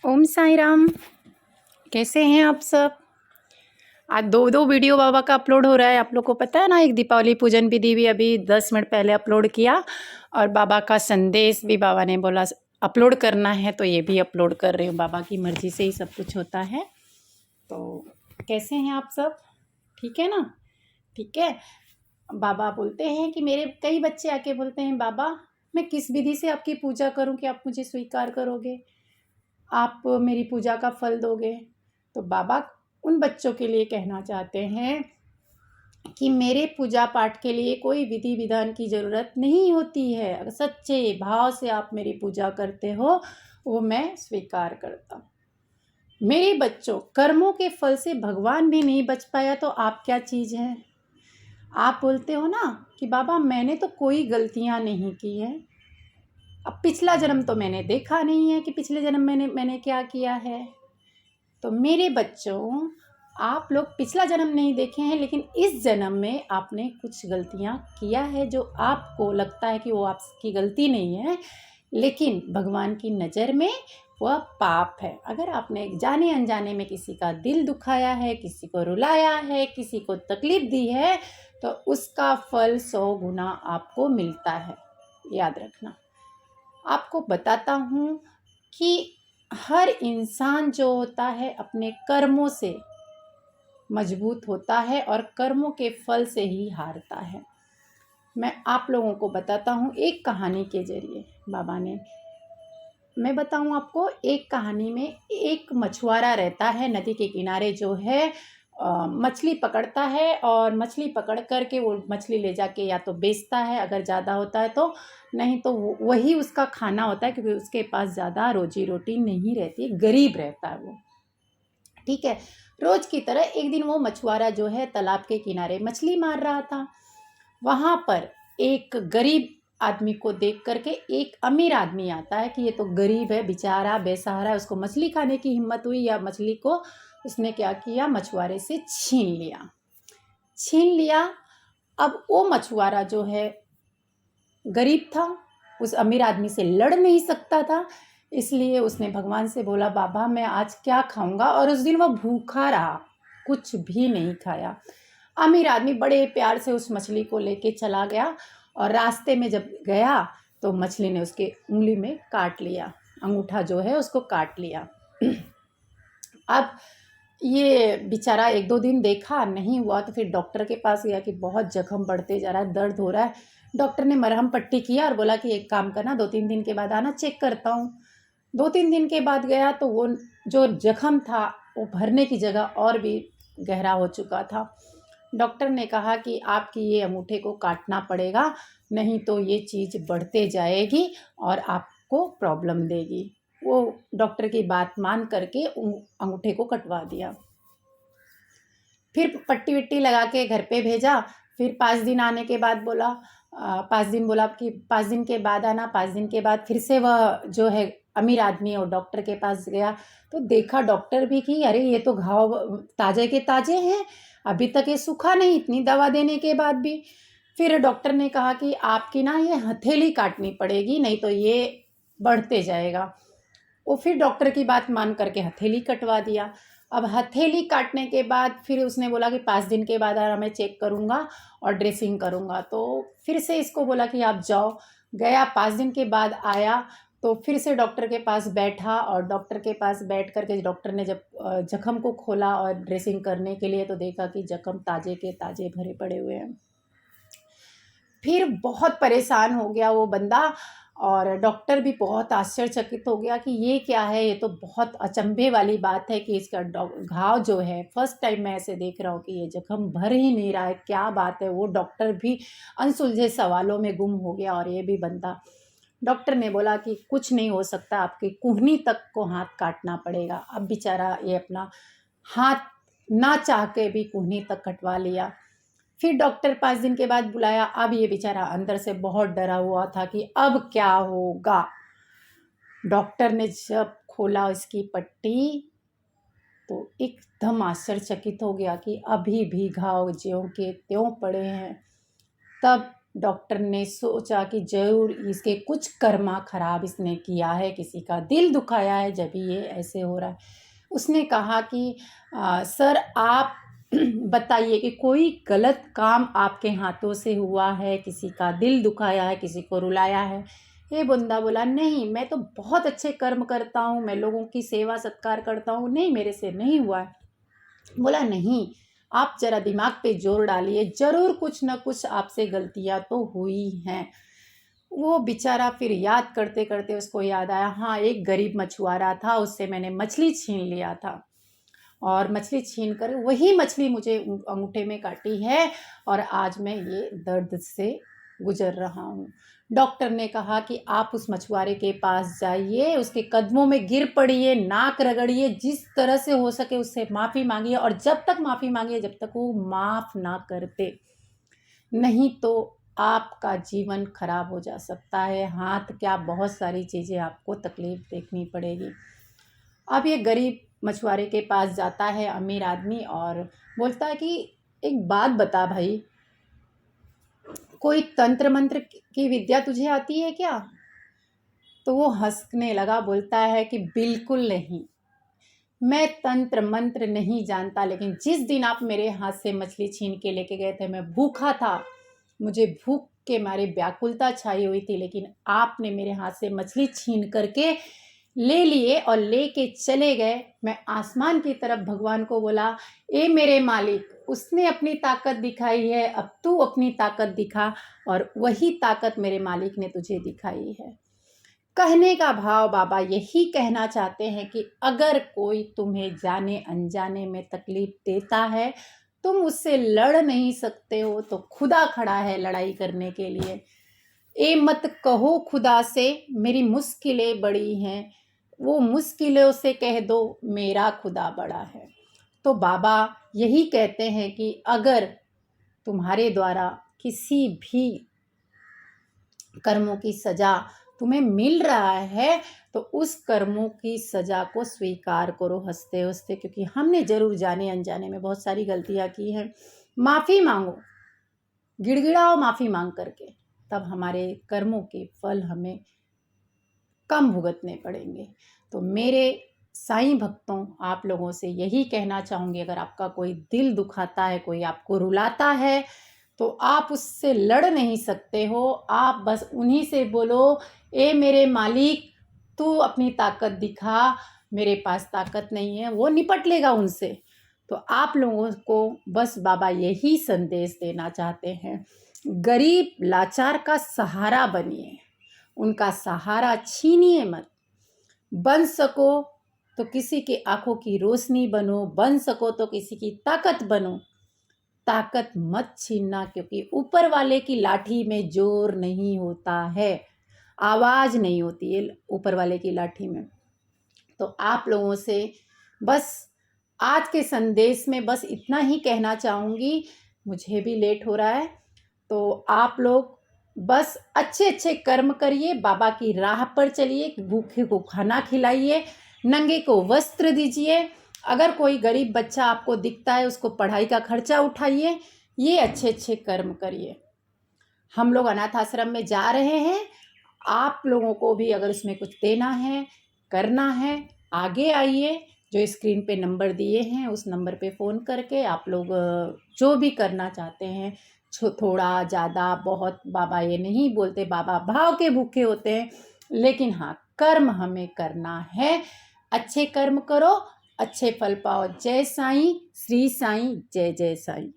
ओम साई राम। कैसे हैं आप सब। आज दो दो वीडियो बाबा का अपलोड हो रहा है। आप लोग को पता है ना, एक दीपावली पूजन विधि भी अभी 10 मिनट पहले अपलोड किया, और बाबा का संदेश भी बाबा ने बोला अपलोड करना है, तो ये भी अपलोड कर रही हूँ। बाबा की मर्ज़ी से ही सब कुछ होता है। तो कैसे हैं आप सब, ठीक है ना। ठीक है। बाबा बोलते हैं कि मेरे कई बच्चे आके बोलते हैं, बाबा मैं किस विधि से आपकी पूजा करूं कि आप मुझे स्वीकार करोगे, आप मेरी पूजा का फल दोगे। तो बाबा उन बच्चों के लिए कहना चाहते हैं कि मेरे पूजा पाठ के लिए कोई विधि विधान की ज़रूरत नहीं होती है। अगर सच्चे भाव से आप मेरी पूजा करते हो, वो मैं स्वीकार करता हूँ। मेरे बच्चों, कर्मों के फल से भगवान भी नहीं बच पाया तो आप क्या चीज़ हैं। आप बोलते हो ना कि बाबा मैंने तो कोई गलतियाँ नहीं की हैं, अब पिछला जन्म तो मैंने देखा नहीं है कि पिछले जन्म मैंने क्या किया है। तो मेरे बच्चों, आप लोग पिछला जन्म नहीं देखे हैं, लेकिन इस जन्म में आपने कुछ गलतियां किया है जो आपको लगता है कि वो आपकी गलती नहीं है, लेकिन भगवान की नज़र में वह पाप है। अगर आपने जाने अनजाने में किसी का दिल दुखाया है, किसी को रुलाया है, किसी को तकलीफ दी है, तो उसका फल 100 गुना आपको मिलता है। याद रखना। आपको बताता हूँ कि हर इंसान जो होता है अपने कर्मों से मजबूत होता है और कर्मों के फल से ही हारता है। मैं आप लोगों को बताता हूँ एक कहानी के जरिए। बाबा ने, मैं बताऊँ आपको, एक कहानी में एक मछुआरा रहता है नदी के किनारे, जो है मछली पकड़ता है, और मछली पकड़ करके वो मछली ले जाके या तो बेचता है अगर ज़्यादा होता है तो, नहीं तो वही उसका खाना होता है, क्योंकि उसके पास ज़्यादा रोजी रोटी नहीं रहती, गरीब रहता है वो। ठीक है। रोज की तरह एक दिन वो मछुआरा जो है तालाब के किनारे मछली मार रहा था। वहाँ पर एक गरीब आदमी को देख करके एक अमीर आदमी आता है कि ये तो गरीब है, बेचारा बेसहारा है, उसको मछली खाने की हिम्मत हुई, या मछली को उसने क्या किया, मछुआरे से छीन लिया। अब वो मछुआरा जो है गरीब था, उस अमीर आदमी से लड़ नहीं सकता था, इसलिए उसने भगवान से बोला, बाबा मैं आज क्या खाऊंगा। और उस दिन वो भूखा रहा, कुछ भी नहीं खाया। अमीर आदमी बड़े प्यार से उस मछली को लेके चला गया, और रास्ते में जब गया तो मछली ने उसके उंगली में काट लिया, अंगूठा जो है उसको काट लिया। अब ये बेचारा 1-2 दिन देखा नहीं हुआ, तो फिर डॉक्टर के पास गया कि बहुत जख्म बढ़ते जा रहा है, दर्द हो रहा है। डॉक्टर ने मरहम पट्टी किया और बोला कि एक काम करना, 2-3 दिन के बाद आना, चेक करता हूँ। 2-3 दिन के बाद गया तो वो जो जख्म था वो भरने की जगह और भी गहरा हो चुका था। डॉक्टर ने कहा कि आपकी ये अंगूठे को काटना पड़ेगा, नहीं तो ये चीज़ बढ़ते जाएगी और आपको प्रॉब्लम देगी। वो डॉक्टर की बात मान करके अंगूठे को कटवा दिया। फिर पट्टी विट्टी लगा के घर पे भेजा। फिर 5 दिन आने के बाद बोला, 5 दिन बोला कि 5 दिन के बाद आना। 5 दिन के बाद फिर से वह जो है अमीर आदमी और डॉक्टर के पास गया, तो देखा डॉक्टर भी कि अरे ये तो घाव ताज़े के ताज़े हैं, अभी तक ये सूखा नहीं, इतनी दवा देने के बाद भी। फिर डॉक्टर ने कहा कि आपकी ना ये हथेली काटनी पड़ेगी, नहीं तो ये बढ़ते जाएगा। वो फिर डॉक्टर की बात मान करके हथेली कटवा दिया। अब हथेली काटने के बाद फिर उसने बोला कि 5 दिन के बाद मैं चेक करूँगा और ड्रेसिंग करूँगा। तो फिर से इसको बोला कि आप जाओ। गया, 5 दिन के बाद आया, तो फिर से डॉक्टर के पास बैठा, और डॉक्टर के पास बैठ कर के डॉक्टर ने जब जख्म को खोला और ड्रेसिंग करने के लिए, तो देखा कि जख्म ताज़े के ताज़े भरे पड़े हुए हैं। फिर बहुत परेशान हो गया वो बंदा, और डॉक्टर भी बहुत आश्चर्यचकित हो गया कि ये क्या है, ये तो बहुत अचंभे वाली बात है कि इसका घाव जो है, फर्स्ट टाइम मैं ऐसे देख रहा हूँ कि ये जख्म भर ही नहीं रहा है, क्या बात है। वो डॉक्टर भी अनसुलझे सवालों में गुम हो गया, और ये भी बंदा। डॉक्टर ने बोला कि कुछ नहीं हो सकता, आपकी कूहनी तक को हाथ काटना पड़ेगा। अब बेचारा ये अपना हाथ ना चाह के भी कूहनी तक कटवा लिया। फिर डॉक्टर 5 दिन के बाद बुलाया। अब ये बेचारा अंदर से बहुत डरा हुआ था कि अब क्या होगा। डॉक्टर ने जब खोला इसकी पट्टी, तो एकदम आश्चर्यचकित हो गया कि अभी भी घाव ज्यों के त्यों पड़े हैं। तब डॉक्टर ने सोचा कि ज़रूर इसके कुछ कर्मा खराब इसने किया है, किसी का दिल दुखाया है जब ये ऐसे हो रहा है। उसने कहा कि सर आप बताइए कि कोई गलत काम आपके हाथों से हुआ है, किसी का दिल दुखाया है, किसी को रुलाया है? ये बंदा बोला नहीं, मैं तो बहुत अच्छे कर्म करता हूँ, मैं लोगों की सेवा सत्कार करता हूँ, नहीं मेरे से नहीं हुआ है। बोला नहीं, आप ज़रा दिमाग पे जोर डालिए, ज़रूर कुछ ना कुछ आपसे गलतियाँ तो हुई हैं। वो बेचारा फिर याद करते करते उसको याद आया, हाँ एक गरीब मछुआरा था, उससे मैंने मछली छीन लिया था और मछली छीन कर वही मछली मुझे अंगूठे में काटी है और आज मैं ये दर्द से गुजर रहा हूँ। डॉक्टर ने कहा कि आप उस मछुआरे के पास जाइए, उसके कदमों में गिर पड़िए, नाक रगड़िए, जिस तरह से हो सके उससे माफ़ी मांगिए और जब तक माफ़ी मांगिए जब तक वो माफ़ ना करते, नहीं तो आपका जीवन खराब हो जा सकता है। हाथ क्या बहुत सारी चीज़ें आपको तकलीफ़ देखनी पड़ेगी। अब ये गरीब मछुआरे के पास जाता है अमीर आदमी और बोलता है कि एक बात बता भाई, कोई तंत्र मंत्र की विद्या तुझे आती है क्या? तो वो हंसने लगा, बोलता है कि बिल्कुल नहीं, मैं तंत्र मंत्र नहीं जानता, लेकिन जिस दिन आप मेरे हाथ से मछली छीन के लेके गए थे मैं भूखा था, मुझे भूख के मारे व्याकुलता छाई हुई थी, लेकिन आपने मेरे हाथ से मछली छीन करके ले लिए और लेके चले गए। मैं आसमान की तरफ भगवान को बोला, ए मेरे मालिक, उसने अपनी ताकत दिखाई है, अब तू अपनी ताकत दिखा, और वही ताकत मेरे मालिक ने तुझे दिखाई है। कहने का भाव बाबा यही कहना चाहते हैं कि अगर कोई तुम्हें जाने अनजाने में तकलीफ देता है, तुम उससे लड़ नहीं सकते हो तो खुदा खड़ा है लड़ाई करने के लिए। ए मत कहो खुदा से मेरी मुश्किलें बड़ी हैं, वो मुश्किलों से कह दो मेरा खुदा बड़ा है। तो बाबा यही कहते हैं कि अगर तुम्हारे द्वारा किसी भी कर्मों की सज़ा तुम्हें मिल रहा है तो उस कर्मों की सज़ा को स्वीकार करो हंसते हंसते, क्योंकि हमने ज़रूर जाने अनजाने में बहुत सारी गलतियाँ की हैं। माफ़ी मांगो, गिड़गिड़ाओ माफ़ी मांग करके, तब हमारे कर्मों के फल हमें कम भुगतने पड़ेंगे। तो मेरे साईं भक्तों, आप लोगों से यही कहना चाहूँगी, अगर आपका कोई दिल दुखाता है, कोई आपको रुलाता है, तो आप उससे लड़ नहीं सकते हो। आप बस उन्हीं से बोलो, ए मेरे मालिक, तू अपनी ताकत दिखा, मेरे पास ताकत नहीं है, वो निपट लेगा उनसे। तो आप लोगों को बस बाबा यही संदेश देना चाहते हैं, गरीब लाचार का सहारा बनिए, उनका सहारा छीनिए मत। बन सको तो किसी की आंखों की रोशनी बनो, बन सको तो किसी की ताकत बनो। ताकत मत छीनना, क्योंकि ऊपर वाले की लाठी में जोर नहीं होता है, आवाज़ नहीं होती है ऊपर वाले की लाठी में। तो आप लोगों से बस आज के संदेश में बस इतना ही कहना चाहूँगी। मुझे भी लेट हो रहा है, तो आप लोग बस अच्छे अच्छे कर्म करिए, बाबा की राह पर चलिए, भूखे को खाना खिलाइए, नंगे को वस्त्र दीजिए। अगर कोई गरीब बच्चा आपको दिखता है उसको पढ़ाई का खर्चा उठाइए, ये अच्छे अच्छे कर्म करिए। हम लोग अनाथ आश्रम में जा रहे हैं, आप लोगों को भी अगर उसमें कुछ देना है, करना है, आगे आइए। जो स्क्रीन पे नंबर दिए हैं उस नंबर पे फ़ोन करके आप लोग जो भी करना चाहते हैं, थोड़ा ज़्यादा बहुत, बाबा ये नहीं बोलते, बाबा भाव के भूखे होते हैं, लेकिन हाँ कर्म हमें करना है। अच्छे कर्म करो, अच्छे फल पाओ। जय साईं, श्री साईं, जय जय साईं।